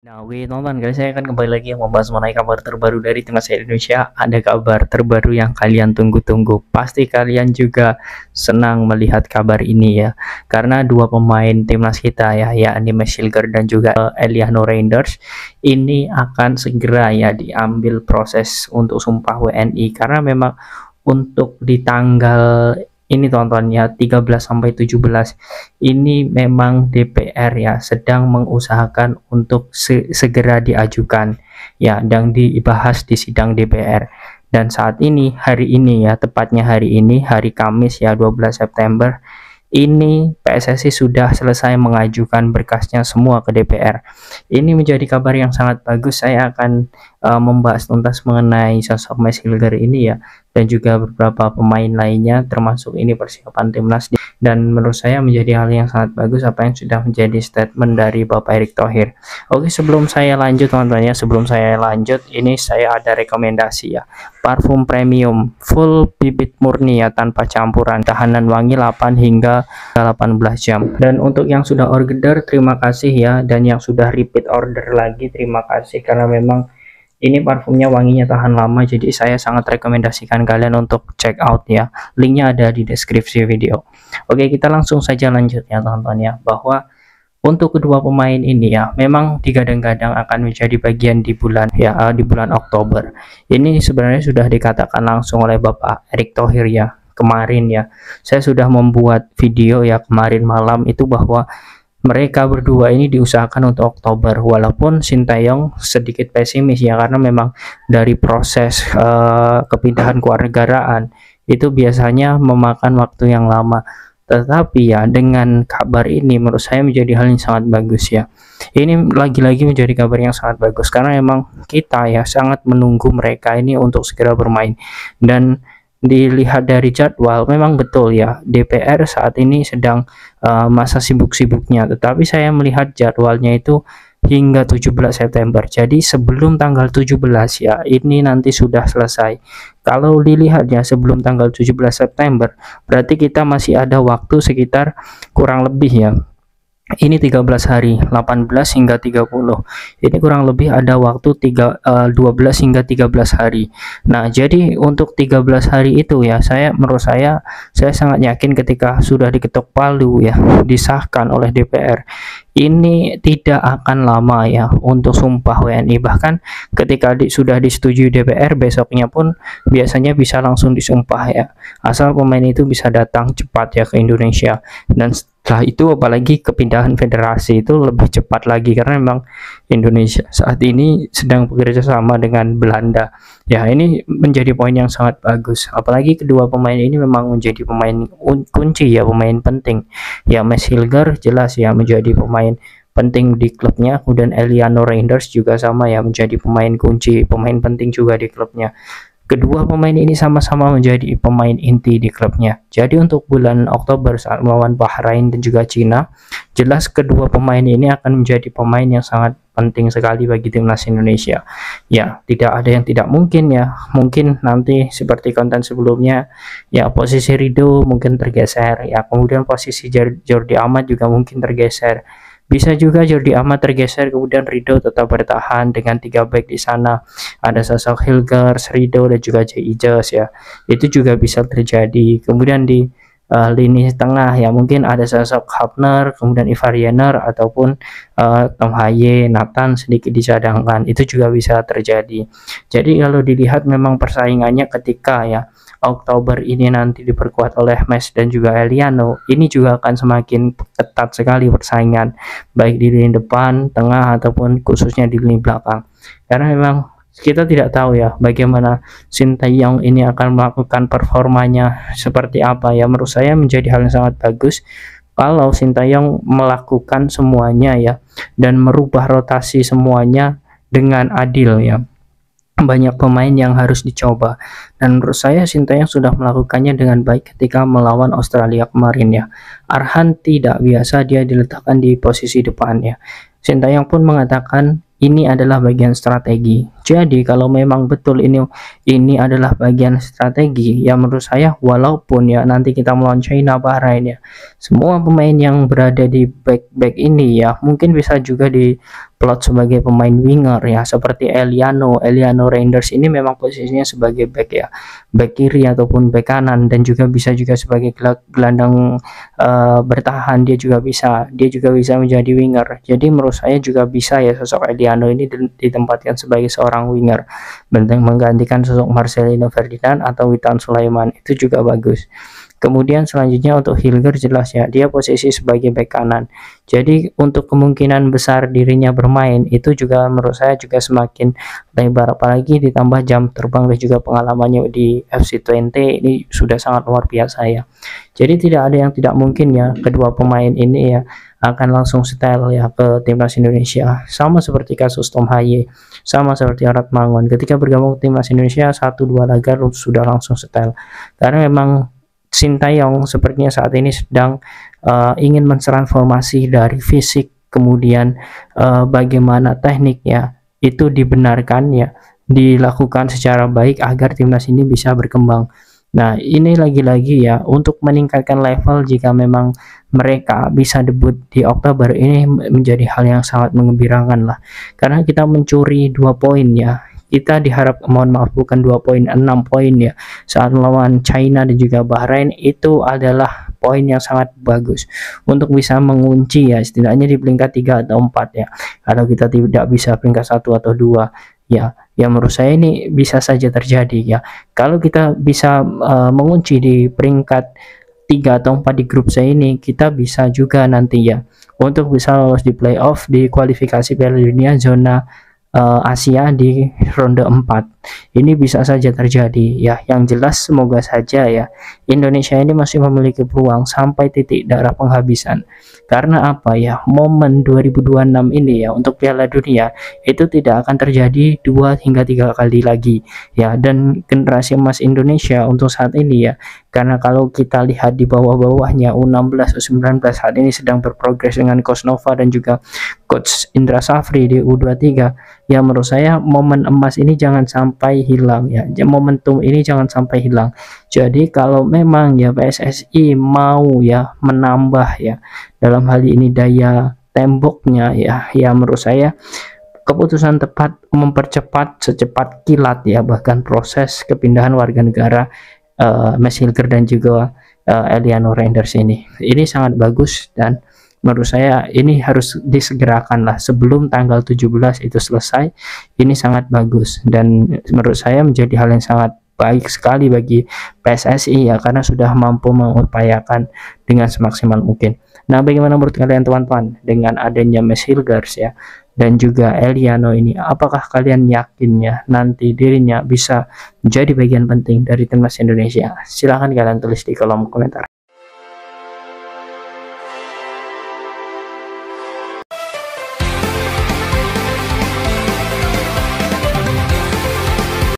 Nah, oke teman-teman, kali saya akan kembali lagi membahas mengenai kabar terbaru dari timnas Indonesia. Ada kabar terbaru yang kalian tunggu-tunggu. Pasti kalian juga senang melihat kabar ini ya. Karena dua pemain timnas kita ya, yakni Max Silger dan juga Eliano Reinders, ini akan segera ya diambil proses untuk sumpah WNI. Karena memang untuk di tanggal ini tontonnya 13 sampai 17 ini memang DPR ya sedang mengusahakan untuk segera diajukan ya dan dibahas di sidang DPR. Dan saat ini hari ini ya, tepatnya hari ini hari Kamis ya 12 September ini PSSI sudah selesai mengajukan berkasnya semua ke DPR. Ini menjadi kabar yang sangat bagus. Saya akan membahas tuntas mengenai sosok Max Hilger ini ya, dan juga beberapa pemain lainnya, termasuk ini persiapan timnas. Dan menurut saya menjadi hal yang sangat bagus apa yang sudah menjadi statement dari Bapak Erick Thohir. Oke, sebelum saya lanjut teman-teman ya, sebelum saya lanjut ini saya ada rekomendasi ya. Parfum premium full bibit murni ya, tanpa campuran, tahanan wangi 8 hingga 18 jam. Dan untuk yang sudah order terima kasih ya, dan yang sudah repeat order lagi terima kasih, karena memang ini parfumnya wanginya tahan lama, jadi saya sangat rekomendasikan kalian untuk check out ya. Linknya ada di deskripsi video. Oke, kita langsung saja lanjut ya teman-teman ya, bahwa untuk kedua pemain ini ya memang digadang-gadang akan menjadi bagian di bulan ya, di bulan Oktober. Ini sebenarnya sudah dikatakan langsung oleh Bapak Erick Thohir ya kemarin ya. Saya sudah membuat video ya kemarin malam itu bahwa mereka berdua ini diusahakan untuk Oktober, walaupun Sintayong sedikit pesimis ya, karena memang dari proses kepindahan kewarganegaraan itu biasanya memakan waktu yang lama. Tetapi ya dengan kabar ini menurut saya menjadi hal yang sangat bagus ya. Ini lagi-lagi menjadi kabar yang sangat bagus karena memang kita ya sangat menunggu mereka ini untuk segera bermain. Dan dilihat dari jadwal memang betul ya, DPR saat ini sedang masa sibuk-sibuknya, tetapi saya melihat jadwalnya itu hingga 17 September. Jadi sebelum tanggal 17 ya ini nanti sudah selesai. Kalau dilihatnya sebelum tanggal 17 September berarti kita masih ada waktu sekitar kurang lebih ya, ini 13 hari, 18 hingga 30. Ini kurang lebih ada waktu 12 hingga 13 hari. Nah, jadi untuk 13 hari itu ya, menurut saya sangat yakin ketika sudah diketok palu ya, disahkan oleh DPR. Ini tidak akan lama ya untuk sumpah WNI. Bahkan ketika sudah disetujui DPR, besoknya pun biasanya bisa langsung disumpah ya. Asal pemain itu bisa datang cepat ya ke Indonesia. Dan setelah itu apalagi kepindahan federasi itu lebih cepat lagi, karena memang Indonesia saat ini sedang bekerja sama dengan Belanda ya. Ini menjadi poin yang sangat bagus, apalagi kedua pemain ini memang menjadi pemain kunci ya, pemain penting ya. Max Hilger jelas ya menjadi pemain penting di klubnya, kemudian Eliano Reinders juga sama ya, menjadi pemain kunci, pemain penting juga di klubnya. Kedua pemain ini sama-sama menjadi pemain inti di klubnya. Jadi untuk bulan Oktober saat melawan Bahrain dan juga Cina, jelas kedua pemain ini akan menjadi pemain yang sangat penting sekali bagi timnas Indonesia. Ya, tidak ada yang tidak mungkin ya. Mungkin nanti seperti konten sebelumnya ya, posisi Rido mungkin tergeser ya, kemudian posisi Jordi Amat juga mungkin tergeser. Bisa juga Jordi Amat tergeser, kemudian Rido tetap bertahan dengan 3 back di sana. Ada sosok Hilger, Rido dan juga Jay Ijaz ya. Itu juga bisa terjadi. Kemudian di lini tengah ya mungkin ada sosok Hafner, kemudian Ivar Yener ataupun Tom Haye, Nathan sedikit dicadangkan. Itu juga bisa terjadi. Jadi kalau dilihat memang persaingannya ketika ya Oktober ini nanti diperkuat oleh Max dan juga Eliano, ini juga akan semakin ketat sekali persaingan baik di lini depan, tengah ataupun khususnya di lini belakang. Karena memang kita tidak tahu ya bagaimana Sintayong ini akan melakukan performanya seperti apa ya. Menurut saya menjadi hal yang sangat bagus kalau Sintayong melakukan semuanya ya, dan merubah rotasi semuanya dengan adil ya. Banyak pemain yang harus dicoba, dan menurut saya Sintayong sudah melakukannya dengan baik ketika melawan Australia kemarin ya. Arhan tidak biasa dia diletakkan di posisi depan ya. Sintayong pun mengatakan ini adalah bagian strategi. Jadi kalau memang betul ini adalah bagian strategi, ya menurut saya walaupun ya nanti kita melawan China, Bahrain ya, semua pemain yang berada di back ini ya mungkin bisa juga diplot sebagai pemain winger ya, seperti Eliano Reinders ini memang posisinya sebagai back ya, back kiri ataupun back kanan, dan juga bisa juga sebagai gelandang bertahan, dia juga bisa menjadi winger. Jadi menurut saya juga bisa ya sosok Eliano ini ditempatkan sebagai seorang winger, menggantikan sosok Marcelino Ferdinand atau Witan Sulaiman, itu juga bagus. Kemudian selanjutnya untuk Hilger, jelas ya dia posisi sebagai bek kanan. Jadi untuk kemungkinan besar dirinya bermain itu juga menurut saya juga semakin lebar, apalagi ditambah jam terbang dan juga pengalamannya di FC20 ini sudah sangat luar biasa ya. Jadi tidak ada yang tidak mungkin ya kedua pemain ini ya akan langsung setel ya ke timnas Indonesia, sama seperti kasus Tom Haye, sama seperti Arat Mangun, ketika bergabung ke timnas Indonesia 1-2 laga sudah langsung setel, karena memang Sintayong sepertinya saat ini sedang ingin mentransformasi dari fisik, kemudian bagaimana tekniknya itu dibenarkan ya, dilakukan secara baik agar timnas ini bisa berkembang. Nah ini lagi-lagi ya untuk meningkatkan level, jika memang mereka bisa debut di Oktober ini menjadi hal yang sangat menggembirakan lah, karena kita mencuri 2 poin ya. Kita diharap, mohon maaf, bukan 2 poin, 6 poin ya saat melawan China dan juga Bahrain, itu adalah poin yang sangat bagus untuk bisa mengunci ya setidaknya di peringkat 3 atau 4 ya. Kalau kita tidak bisa peringkat 1 atau 2 ya menurut saya ini bisa saja terjadi ya. Kalau kita bisa mengunci di peringkat 3 atau 4 di grup C ini, kita bisa juga nanti ya untuk bisa lolos di playoff di kualifikasi Piala Dunia zona Asia di ronde 4. Ini bisa saja terjadi ya. Yang jelas semoga saja ya Indonesia ini masih memiliki peluang sampai titik darah penghabisan. Karena apa ya, momen 2026 ini ya untuk Piala Dunia itu tidak akan terjadi 2 hingga 3 kali lagi ya. Dan generasi emas Indonesia untuk saat ini ya, karena kalau kita lihat di bawah-bawahnya U16, U19 saat ini sedang berprogres dengan Coach Nova dan juga Coach Indra Safri di U23 ya. Menurut saya momen emas ini jangan sampai hilang ya, momentum ini jangan sampai hilang. Jadi kalau memang ya PSSI mau ya menambah ya dalam hal ini daya temboknya ya menurut saya keputusan tepat mempercepat secepat kilat ya bahkan proses kepindahan warga negara Mas Hilger dan juga Eliano Reinders ini sangat bagus, dan menurut saya ini harus disegerakan lah sebelum tanggal 17 itu selesai. Ini sangat bagus dan menurut saya menjadi hal yang sangat baik sekali bagi PSSI ya, karena sudah mampu mengupayakan dengan semaksimal mungkin. Nah bagaimana menurut kalian teman-teman dengan adanya Mas Hilger ya dan juga Eliano ini? Apakah kalian yakin ya nanti dirinya bisa menjadi bagian penting dari timnas Indonesia? Silahkan kalian tulis di kolom komentar.